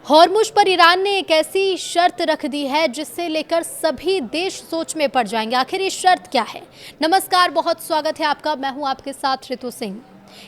Hormuz पर Iran ने एक ऐसी शर्त रख दी है जिससे लेकर सभी देश सोच में पड़ जाएंगे। आखिर ये शर्त क्या है? नमस्कार, बहुत स्वागत है आपका। मैं हूं आपके साथ ऋतु सिंह।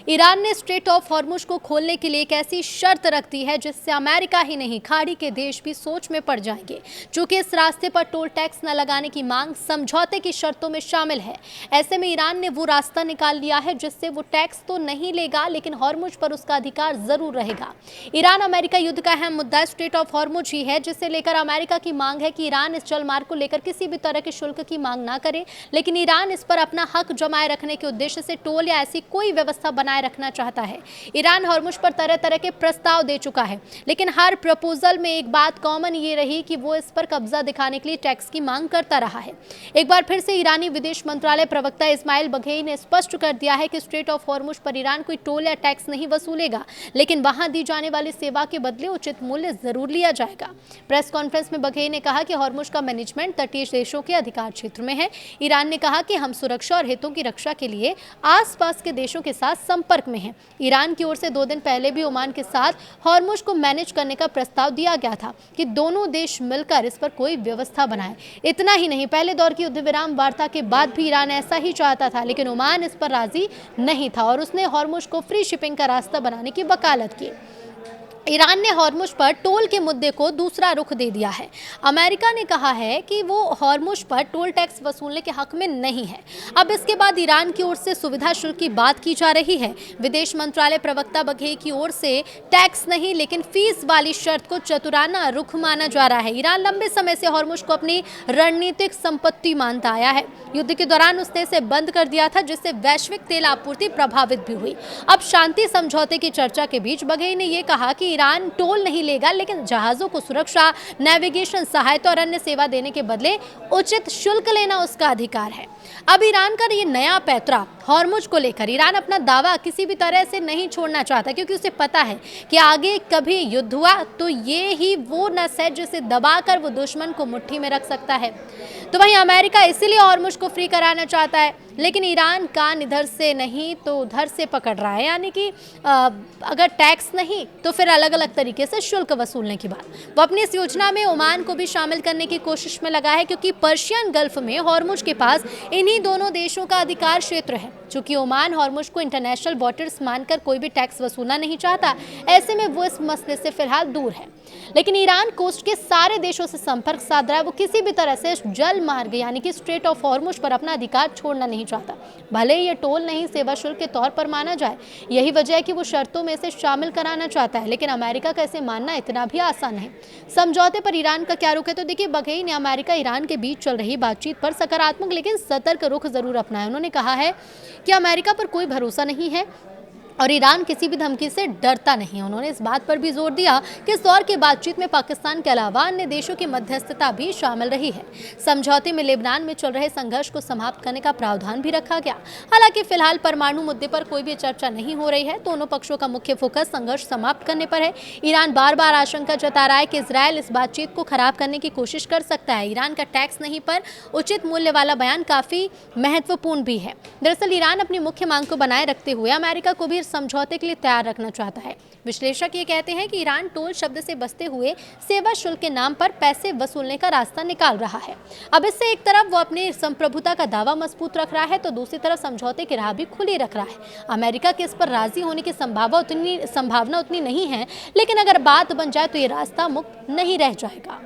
ईरान ने स्ट्रेट ऑफ हॉर्मुज़ को खोलने के लिए एक ऐसी शर्त रख दी है जिससे अमेरिका ही नहीं, खाड़ी के देश भी सोच में पड़ जाएंगे। चूंकि इस रास्ते पर टोल टैक्स न लगाने की मांग समझौते की शर्तों में शामिल है, ऐसे में ईरान ने वो रास्ता निकाल लिया है जिससे वो टैक्स तो नहीं लेगा, लेकिन हॉर्मुज़ पर उसका अधिकार जरूर रहेगा। ईरान अमेरिका युद्ध का अहम मुद्दा स्ट्रेट ऑफ हॉर्मुज़ ही है, जिसे लेकर अमेरिका की मांग है कि ईरान इस जलमार्ग को लेकर किसी भी तरह के शुल्क की मांग ना करे, लेकिन ईरान इस पर अपना हक जमाए रखने के उद्देश्य से टोल या ऐसी कोई व्यवस्था बनाए रखना चाहता है। ईरान हॉर्मुज़ पर तरह तरह के प्रस्ताव दे चुका है, लेकिन हर प्रपोजल में एक बात कॉमन ये रही कि वो इस पर कब्जा दिखाने के लिए टैक्स की मांग करता रहा है। एक बार फिर से ईरानी विदेश मंत्रालय प्रवक्ता इस्माइल बघेई ने स्पष्ट कर दिया है कि स्ट्रेट ऑफ हॉर्मुज़ पर ईरान कोई टोल या टैक्स नहीं वसूलेगा, लेकिन वहां दी जाने वाली सेवा के बदले उचित मूल्य जरूर लिया जाएगा। प्रेस कॉन्फ्रेंस में बघेई ने कहा कि हॉर्मुज़ का मैनेजमेंट तटीय देशों के अधिकार क्षेत्र में है। ईरान ने कहा कि हम सुरक्षा और हितों की रक्षा के लिए आसपास के देशों के साथ संपर्क में हैं। ईरान की ओर से 2 दिन पहले भी ओमान के साथ हॉर्मुज़ को मैनेज करने का प्रस्ताव दिया गया था कि दोनों देश मिलकर इस पर कोई व्यवस्था बनाए। इतना ही नहीं, पहले दौर की युद्ध विराम वार्ता के बाद भी ईरान ऐसा ही चाहता था, लेकिन ओमान इस पर राजी नहीं था और उसने हॉर्मुज़ को फ्री शिपिंग का रास्ता बनाने की वकालत की। ईरान ने हॉर्मुज़ पर टोल के मुद्दे को दूसरा रुख दे दिया है। अमेरिका ने कहा है कि वो हॉर्मुज़ पर टोल टैक्स वसूलने के हक में नहीं है। अब इसके बाद ईरान की ओर से सुविधा शुल्क की बात की जा रही है। विदेश मंत्रालय प्रवक्ता बघेई की ओर से टैक्स नहीं, लेकिन फीस वाली शर्त को चतुराना रुख माना जा रहा है। ईरान लंबे समय से हॉर्मुज़ को अपनी रणनीतिक संपत्ति मानता आया है। युद्ध के दौरान उसने इसे बंद कर दिया था, जिससे वैश्विक तेल आपूर्ति प्रभावित भी हुई। अब शांति समझौते की चर्चा के बीच बघेई ने यह कहा कि ईरान टोल नहीं लेगा, लेकिन जहाजों को सुरक्षा, नेविगेशन सहायता और अन्य सेवा देने के बदले उचित शुल्क लेना उसका अधिकार है। अब ईरान का ये नया पैंतरा हॉर्मुज़ को लेकर, ईरान अपना दावा किसी भी तरह से नहीं छोड़ना चाहता, क्योंकि उसे पता है कि आगे कभी युद्ध हुआ तो ये ही वो नस है जिसे दबाकर वो दुश्मन को मुट्ठी में रख सकता है। तो वहीं अमेरिका इसीलिए हॉर्मुज़ को फ्री कराना चाहता है, लेकिन ईरान कान इधर से नहीं तो उधर से पकड़ रहा है। यानी कि अगर टैक्स नहीं तो फिर अलग अलग तरीके से शुल्क वसूलने की बात। वो अपनी इस योजना में ओमान को भी शामिल करने की कोशिश में लगा है, क्योंकि पर्शियन गल्फ में हॉर्मुज़ के पास इन्हीं दोनों देशों का अधिकार क्षेत्र है। चूंकि ओमान हॉर्मुज़ को इंटरनेशनल वाटर्स मानकर कोई भी टैक्स वसूलना नहीं चाहता, ऐसे में वो इस मसले से फिलहाल दूर है। लेकिन ईरान कोस्ट के सारे देशों से संपर्क साध रहा है। वो किसी भी तरह से जल मार्ग यानी कि स्ट्रेट ऑफ हॉर्मुज़ पर अपना अधिकार छोड़ना नहीं चाहता, भले ही ये टोल नहीं सेवा शुल्क के तौर पर माना जाए। यही वजह है कि वो शर्तों में से शामिल कराना चाहता है, लेकिन अमेरिका का इसे मानना इतना भी आसान नहीं। समझौते पर ईरान का क्या रुख है? तो देखिए, बघेई ने अमेरिका ईरान के बीच चल रही बातचीत पर सकारात्मक लेकिन सतर्क रुख जरूर अपनाया। उन्होंने कहा है कि अमेरिका पर कोई भरोसा नहीं है और ईरान किसी भी धमकी से डरता नहीं है। उन्होंने इस बात पर भी जोर दिया कि इस दौर की बातचीत में पाकिस्तान के अलावा अन्य देशों की मध्यस्थता भी शामिल रही है। समझौते में लेबनान में चल रहे संघर्ष को समाप्त करने का प्रावधान भी रखा गया। हालांकि फिलहाल परमाणु मुद्दे पर कोई भी चर्चा नहीं हो रही है। दोनों पक्षों का मुख्य फोकस संघर्ष समाप्त करने पर है। ईरान बार बार आशंका जता रहा है कि इजरायल इस बातचीत को खराब करने की कोशिश कर सकता है। ईरान का टैक्स नहीं पर उचित मूल्य वाला बयान काफी महत्वपूर्ण भी है। दरअसल ईरान अपनी मुख्य मांग को बनाए रखते हुए अमेरिका को भी समझौते के लिए तैयार रखना चाहता है। विश्लेषक ये कहते हैं कि ईरान टोल शब्द से बचते हुए सेवा शुल्क के नाम पर पैसे वसूलने का रास्ता निकाल रहा है। अब इससे एक तरफ वो अपनी संप्रभुता का दावा मजबूत रख रहा है, तो दूसरी तरफ समझौते की राह भी खुली रख रहा है। अमेरिका के इस पर राजी होने की संभावना उतनी नहीं है, लेकिन अगर बात बन जाए तो ये रास्ता मुक्त नहीं रह जाएगा।